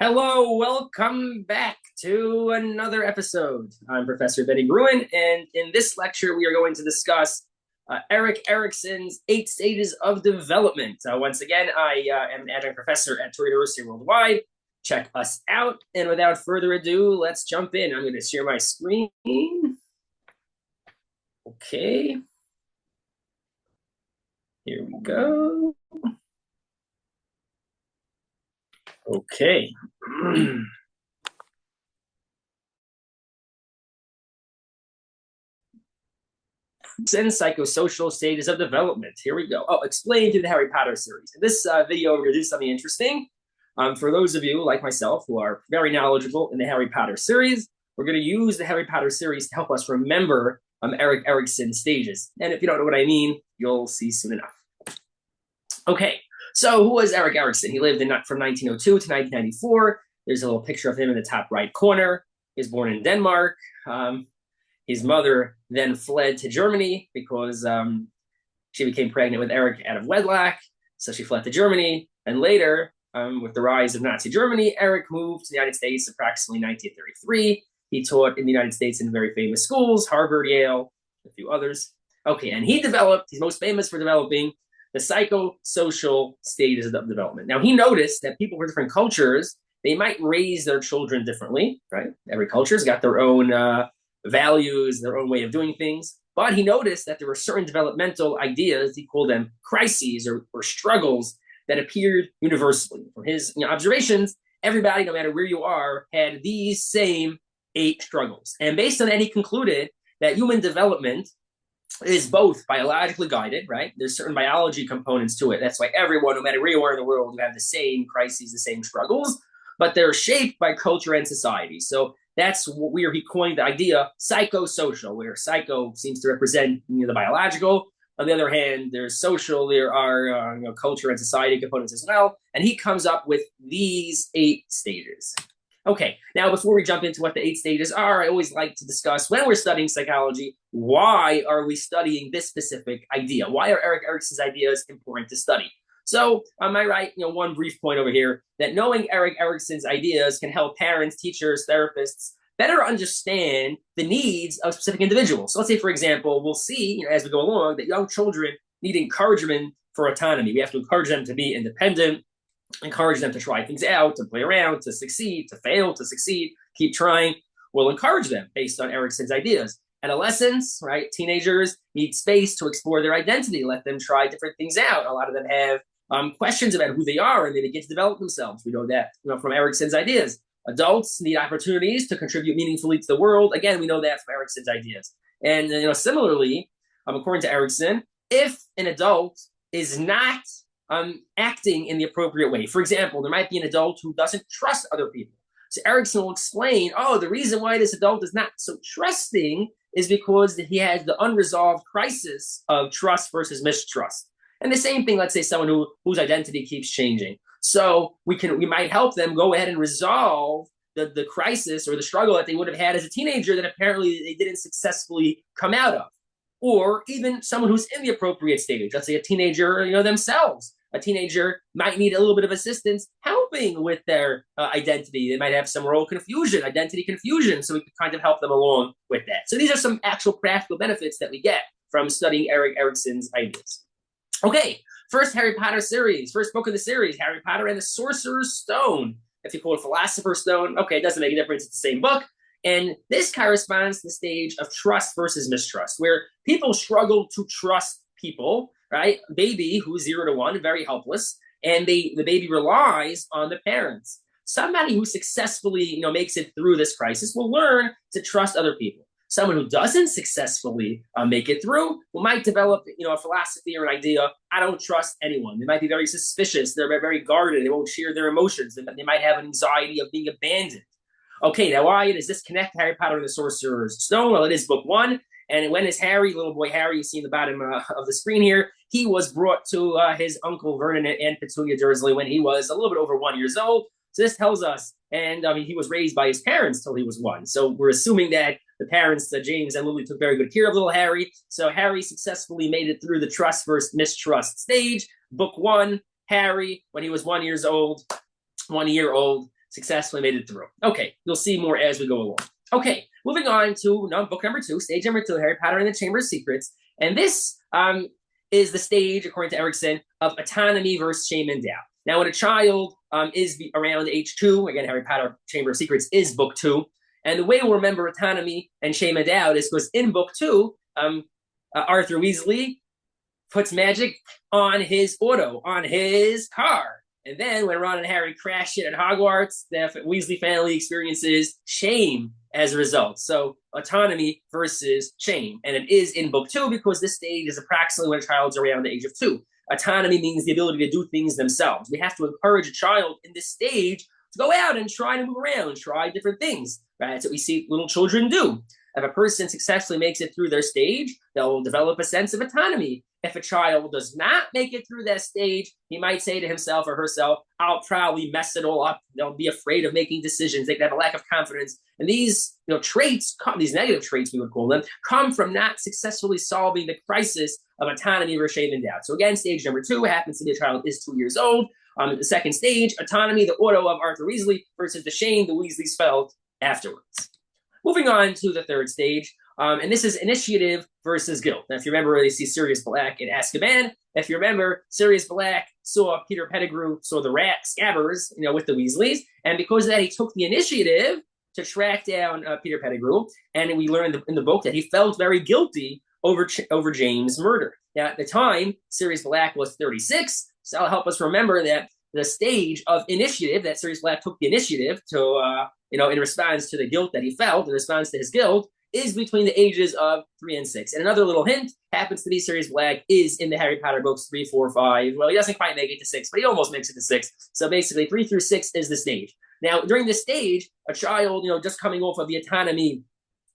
Hello, welcome back to another episode. I'm Professor Benny Gruen, and in this lecture, we are going to discuss Erikson's 8 stages of development. Once again, I am an adjunct professor at Touro University Worldwide. Check us out. And without further ado, let's jump in. I'm going to share my screen. Okay. Here we go. Okay. And psychosocial stages of development. Here we go. Oh, explained through the Harry Potter series. In this video, we're going to do something interesting. For those of you like myself who are very knowledgeable in the Harry Potter series, we're going to use the Harry Potter series to help us remember Erikson's stages. And if you don't know what I mean, you'll see soon enough. Okay, so who was Erikson? He lived from 1902 to 1994. There's a little picture of him in the top right corner. He was born in Denmark. His mother then fled to Germany because she became pregnant with Erik out of wedlock. So she fled to Germany. And later, with the rise of Nazi Germany, Erik moved to the United States approximately 1933. He taught in the United States in very famous schools, Harvard, Yale, a few others. Okay, and he's most famous for developing the psychosocial stages of development. Now, he noticed that people from different cultures, they might raise their children differently, right? Every culture's got their own values, their own way of doing things. But he noticed that there were certain developmental ideas, he called them crises or struggles, that appeared universally. From his observations, everybody, no matter where you are, had these same 8 struggles. And based on that, he concluded that human development is both biologically guided, right? There's certain biology components to it. That's why everyone, no matter where you are in the world, you have the same crises, the same struggles, but they're shaped by culture and society. So that's where he coined the idea psychosocial, where psycho seems to represent the biological. On the other hand, there's social, there are culture and society components as well. And he comes up with these 8 stages. Okay, now before we jump into what the 8 stages are, I always like to discuss, when we're studying psychology, why are we studying this specific idea? Why are Erikson's ideas important to study? So on my right, one brief point over here, that knowing Erikson's ideas can help parents, teachers, therapists better understand the needs of specific individuals. So let's say, for example, we'll see as we go along that young children need encouragement for autonomy. We have to encourage them to be independent, encourage them to try things out, to play around, to succeed, to fail, to succeed, keep trying. We'll encourage them based on Erikson's ideas. Adolescents, right, teenagers need space to explore their identity, let them try different things out. A lot of them have questions about who they are, and they begin to develop themselves. We know that from Erikson's ideas. Adults need opportunities to contribute meaningfully to the world. Again, we know that from Erikson's ideas. And similarly, according to Erikson, if an adult is not acting in the appropriate way, for example, there might be an adult who doesn't trust other people. So Erikson will explain, the reason why this adult is not so trusting is because he has the unresolved crisis of trust versus mistrust. And the same thing, let's say someone whose identity keeps changing. So we might help them go ahead and resolve the crisis or the struggle that they would have had as a teenager that apparently they didn't successfully come out of. Or even someone who's in the appropriate stage, let's say a teenager, themselves. A teenager might need a little bit of assistance helping with their identity. They might have some role confusion, identity confusion, so we can kind of help them along with that. So these are some actual practical benefits that we get from studying Erikson's ideas. Okay, first Harry Potter series, first book of the series, Harry Potter and the Sorcerer's Stone. If you call it Philosopher's Stone, okay, it doesn't make a difference, it's the same book. And this corresponds to the stage of trust versus mistrust, where people struggle to trust people, right? Baby who's 0 to 1, very helpless, and the baby relies on the parents. Somebody who successfully makes it through this crisis will learn to trust other people. Someone who doesn't successfully make it through might develop a philosophy or an idea, I don't trust anyone. They might be very suspicious, they're very guarded, they won't share their emotions, they might have an anxiety of being abandoned. Okay, now why does this connect Harry Potter and the Sorcerer's Stone? Well, it is book 1. And when is Harry, little boy Harry, you see in the bottom of the screen here, he was brought to his uncle Vernon and Aunt Petunia Dursley when he was a little bit over 1 year old. So this tells us, and he was raised by his parents till he was 1. So we're assuming that the parents, James and Lily, took very good care of little Harry. So Harry successfully made it through the trust versus mistrust stage. Book 1, Harry, when he was 1 year old, successfully made it through. Okay, you'll see more as we go along. Okay, moving on to book number 2, stage number 2, Harry Potter and the Chamber of Secrets. And this is the stage, according to Erikson, of autonomy versus shame and doubt. Now, when a child is around age 2, again, Harry Potter Chamber of Secrets is book 2. And the way we'll remember autonomy and shame and doubt is because in book 2, Arthur Weasley puts magic on his auto, on his car. And then when Ron and Harry crash it at Hogwarts, the Weasley family experiences shame as a result. So autonomy versus shame. And it is in book 2 because this stage is approximately when a child's around the age of 2. Autonomy means the ability to do things themselves. We have to encourage a child in this stage to go out and try to move around, try different things. Right? That's what we see little children do. If a person successfully makes it through their stage, they'll develop a sense of autonomy. If a child does not make it through that stage, he might say to himself or herself, I'll probably mess it all up. They'll be afraid of making decisions. They have a lack of confidence. And these traits, these negative traits, we would call them, come from not successfully solving the crisis of autonomy versus shame and doubt. So again, stage number 2 happens to be a child is 2 years old. The second stage, autonomy, the auto of Arthur Weasley versus the shame the Weasleys felt afterwards. Moving on to the third stage, and this is initiative versus guilt. Now, if you remember, you see Sirius Black in Azkaban. If you remember, Sirius Black saw Peter Pettigrew, saw the rat Scabbers, with the Weasleys, and because of that, he took the initiative to track down Peter Pettigrew, and we learned in the book that he felt very guilty over James' murder. Now, at the time, Sirius Black was 36, so that'll help us remember that the stage of initiative, that Sirius Black took the initiative to, in response to the guilt that he felt, in response to his guilt, is between the ages of 3 and 6. And another little hint happens to be Sirius Black is in the Harry Potter books 3, 4, 5. Well, he doesn't quite make it to 6, but he almost makes it to 6. So basically 3 through 6 is the stage. Now, during this stage, a child, just coming off of the autonomy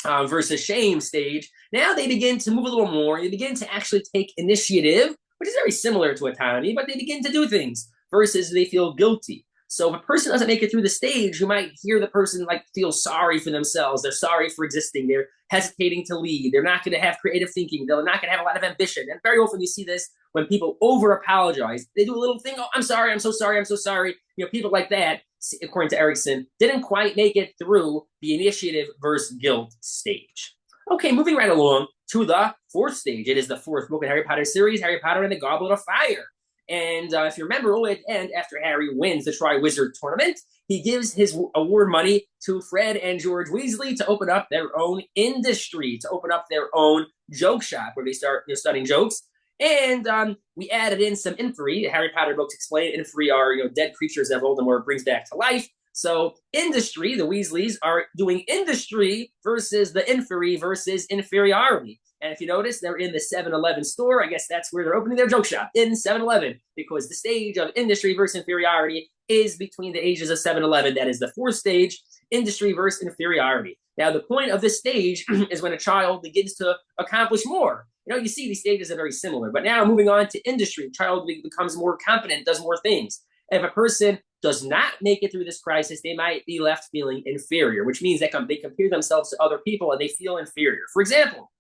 versus shame stage, now they begin to move a little more. They begin to actually take initiative, which is very similar to autonomy, but they begin to do things versus they feel guilty. So if a person doesn't make it through the stage, you might hear the person feel sorry for themselves. They're sorry for existing. They're hesitating to lead. They're not going to have creative thinking. They're not going to have a lot of ambition. And very often you see this when people over-apologize. They do a little thing, oh, I'm sorry, I'm so sorry, I'm so sorry. People like that, according to Erikson, didn't quite make it through the initiative versus guilt stage. Okay, moving right along to the fourth stage. It is the fourth book in Harry Potter series, Harry Potter and the Goblet of Fire. And if you remember, at the end, after Harry wins the Tri-Wizard tournament, he gives his award money to Fred and George Weasley to open up their own industry, to open up their own joke shop where they start studying jokes. And we added in some inferi. The Harry Potter books explain inferi are dead creatures that Voldemort brings back to life. So industry, the Weasleys are doing industry versus the inferi versus inferiority. And if you notice, they're in the 7-Eleven store. I guess that's where they're opening their joke shop, in 7-Eleven, because the stage of industry versus inferiority is between the ages of 7-Eleven. That is the fourth stage, industry versus inferiority. Now, the point of this stage is when a child begins to accomplish more. You see these stages are very similar. But now moving on to industry, the child becomes more competent, does more things. If a person does not make it through this crisis, they might be left feeling inferior, which means that they compare themselves to other people and they feel inferior. For example,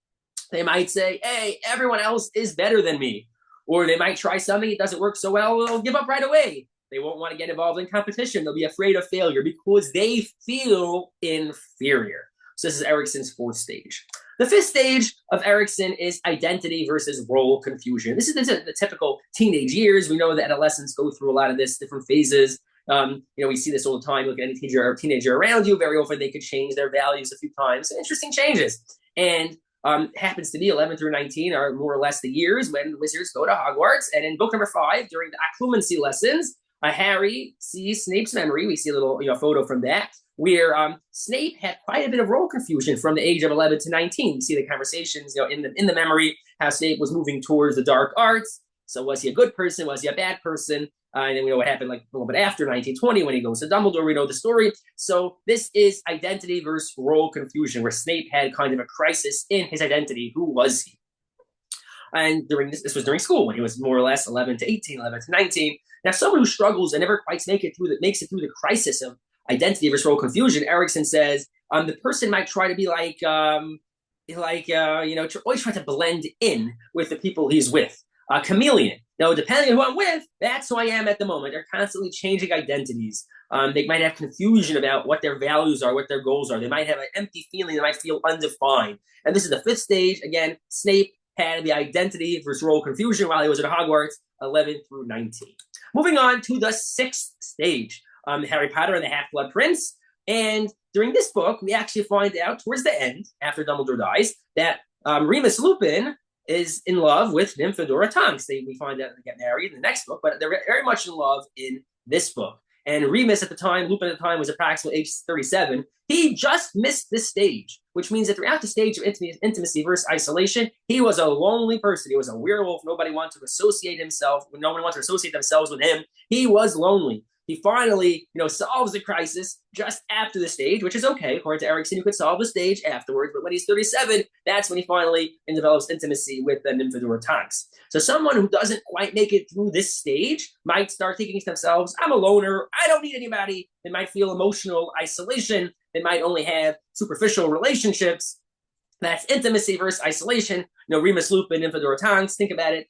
they might say, hey, everyone else is better than me. Or they might try something, it doesn't work so well, they'll give up right away. They won't want to get involved in competition. They'll be afraid of failure because they feel inferior. So this is Erikson's fourth stage. The fifth stage of Erikson is identity versus role confusion. This is the typical teenage years. We know that adolescents go through a lot of this, different phases. We see this all the time. Look at any teenager around you. Very often they could change their values a few times. Interesting changes. And happens to be 11 through 19 are more or less the years when the wizards go to Hogwarts. And in book number 5, during the occlumency lessons, Harry sees Snape's memory. We see a little photo from that, where Snape had quite a bit of role confusion from the age of 11 to 19. You see the conversations, in the memory, how Snape was moving towards the dark arts. So was he a good person? Was he a bad person? And then we know what happened a little bit after 1920 when he goes to Dumbledore. We know the story. So this is identity versus role confusion, where Snape had kind of a crisis in his identity. Who was he? And this was during school when he was more or less 11 to 18, 11 to 19. Now, someone who struggles and never quite makes it through the crisis of identity versus role confusion, Erikson says, the person might try to be always try to blend in with the people he's with. Chameleon. Now, depending on who I'm with, that's who I am at the moment. They're constantly changing identities. They might have confusion about what their values are, what their goals are. They might have an empty feeling. They might feel undefined. And this is the fifth stage. Again, Snape had the identity versus role confusion while he was at Hogwarts, 11 through 19. Moving on to the sixth stage, Harry Potter and the Half-Blood Prince. And during this book, we actually find out towards the end, after Dumbledore dies, that Remus Lupin is in love with Nymphadora Tonks. We find out they get married in the next book, but they're very much in love in this book. And Remus at the time, Lupin at the time, was approximately age 37. He just missed this stage, which means that throughout the stage of intimacy versus isolation, he was a lonely person. He was a werewolf. Nobody wanted to associate himself. No one wanted to associate themselves with him. He was lonely. He finally, solves the crisis just after the stage, which is okay. According to Erikson, you could solve the stage afterwards. But when he's 37, that's when he finally develops intimacy with the Nymphadora Tonks. So someone who doesn't quite make it through this stage might start thinking to themselves, I'm a loner. I don't need anybody. They might feel emotional isolation. They might only have superficial relationships. That's intimacy versus isolation. Remus Lupin, Nymphadora Tonks, think about it.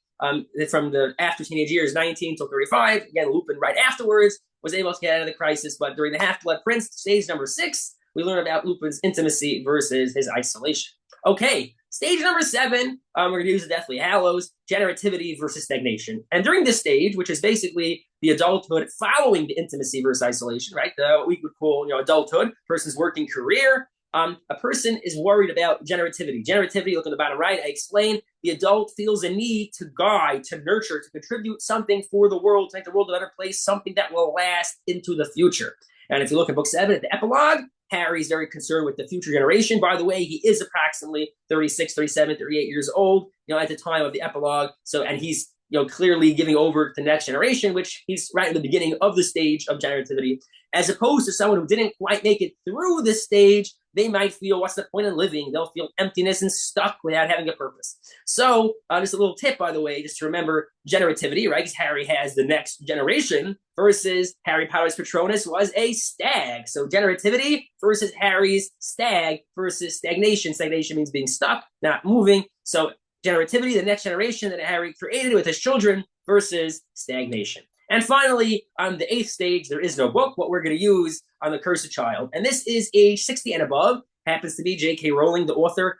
From the after teenage years, 19 till 35. Again, Lupin right afterwards was able to get out of the crisis. But during the Half-Blood Prince, stage number 6, we learn about Lupin's intimacy versus his isolation. Okay, stage number 7, we're going to use the Deathly Hallows, generativity versus stagnation. And during this stage, which is basically the adulthood following the intimacy versus isolation, right? What we would call, adulthood, person's working career. A person is worried about generativity. Generativity, look at the bottom right, I explained, the adult feels a need to guide, to nurture, to contribute something for the world, to make the world a better place, something that will last into the future. And if you look at book 7, at the epilogue, Harry's very concerned with the future generation. By the way, he is approximately 36, 37, 38 years old, at the time of the epilogue. So, and he's, clearly giving over to the next generation, which he's right in the beginning of the stage of generativity, as opposed to someone who didn't quite make it through this stage. They might feel, what's the point in living? They'll feel emptiness and stuck without having a purpose. So just a little tip, by the way, just to remember generativity, right? Because Harry has the next generation versus Harry Potter's Patronus was a stag. So generativity versus Harry's stag versus stagnation. Stagnation means being stuck, not moving. So generativity, the next generation that Harry created with his children versus stagnation. And finally, on the 8th stage, there is no book. What we're going to use on The Cursed Child. And this is age 60 and above. Happens to be J.K. Rowling, the author,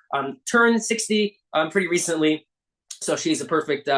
turned 60 pretty recently. So she's a perfect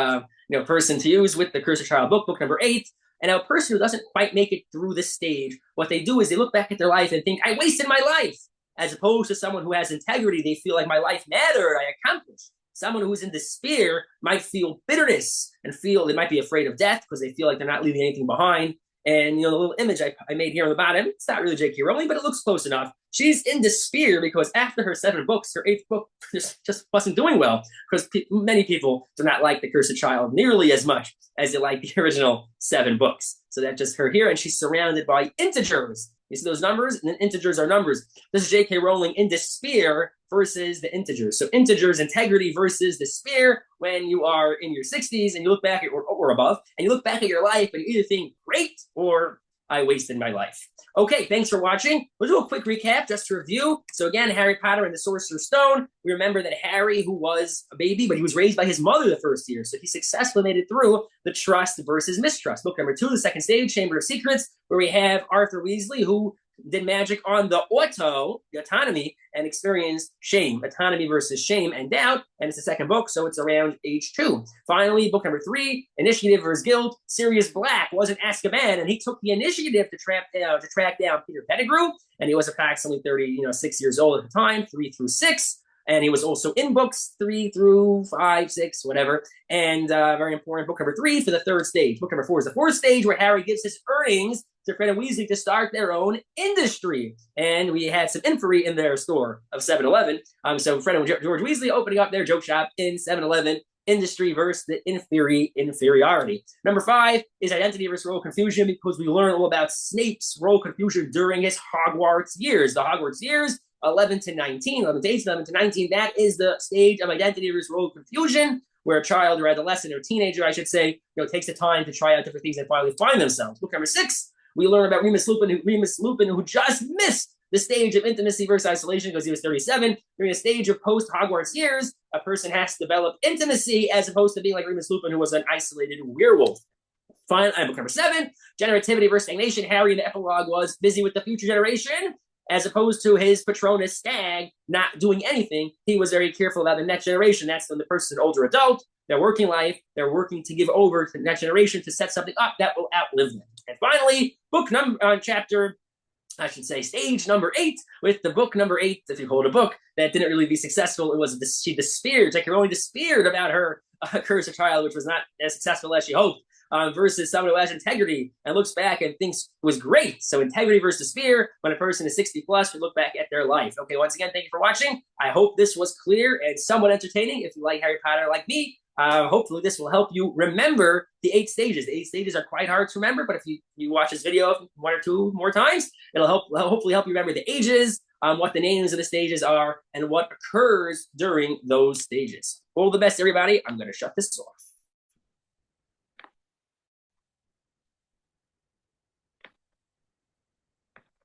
person to use with The Cursed Child book number 8. And a person who doesn't quite make it through this stage, what they do is they look back at their life and think, I wasted my life. As opposed to someone who has integrity, they feel like my life mattered, I accomplished. Someone who's in despair might feel bitterness and feel they might be afraid of death because they feel like they're not leaving anything behind. And, the little image I made here on the bottom, it's not really J.K. Rowling, but it looks close enough. She's in despair because after her 7 books, her 8th book just wasn't doing well because many people do not like The Cursed Child nearly as much as they like the original 7 books. So that's just her here, and she's surrounded by integers. You see those numbers? And then integers are numbers. This is J.K. Rowling in despair versus the integers. So integers, integrity versus despair when you are in your 60s and you look back at, or above, and you look back at your life and you either think, great, or I wasted my life. Okay, thanks for watching. We'll do a quick recap just to review. So again, Harry Potter and the Sorcerer's Stone. We remember that Harry, who was a baby, but he was raised by his mother the first year. So he successfully made it through the trust versus mistrust. Book number 2, the second stage, Chamber of Secrets, where we have Arthur Weasley, who did magic on the autonomy, and experienced shame, autonomy versus shame and doubt. And it's the second book, so it's around age 2. Finally, book number 3, initiative versus guilt. Sirius Black was in Azkaban, and he took the initiative to track down Peter Pettigrew, and he was approximately 36 years old at the time, 3 through 6. And he was also in books 3 through 5, 6, whatever. And very important, book number 3 for the third stage. Book number 4 is the fourth stage, where Harry gives his earnings to Fred and Weasley to start their own industry. And we had some infamy in their store of 7-Eleven. So Fred and George Weasley opening up their joke shop in 7-Eleven. Industry versus the inferiority. Number 5 is identity versus role confusion, because we learn all about Snape's role confusion during his Hogwarts years. The Hogwarts years, 11 to 19, 11 to 18, 11 to 19, that is the stage of identity versus role confusion, where a child or adolescent or teenager, I should say, takes the time to try out different things and finally find themselves. Book number 6, we learn about Remus Lupin, who just missed the stage of intimacy versus isolation because he was 37. During a stage of post-Hogwarts years, a person has to develop intimacy as opposed to being like Remus Lupin, who was an isolated werewolf. Finally, book number 7, generativity versus stagnation. Harry in the epilogue was busy with the future generation, as opposed to his Patronus Stag not doing anything. He was very careful about the next generation. That's when the person's an older adult, they're working life, they're working to give over to the next generation to set something up that will outlive them. And finally, stage number 8, with the book number 8, if you hold a book that didn't really be successful. It was she despaired, J.K. Rowling despaired about her Curse of Child, which was not as successful as she hoped, versus someone who has integrity and looks back and thinks was great. So integrity versus despair, when a person is 60 plus, we look back at their life. Okay, once again, thank you for watching. I hope this was clear and somewhat entertaining. If you like Harry Potter like me, hopefully this will help you remember the 8 stages. The 8 stages are quite hard to remember, but if you watch this video 1 or 2 more times, it'll hopefully help you remember the ages, what the names of the stages are, and what occurs during those stages. All the best, everybody. I'm going to shut this off.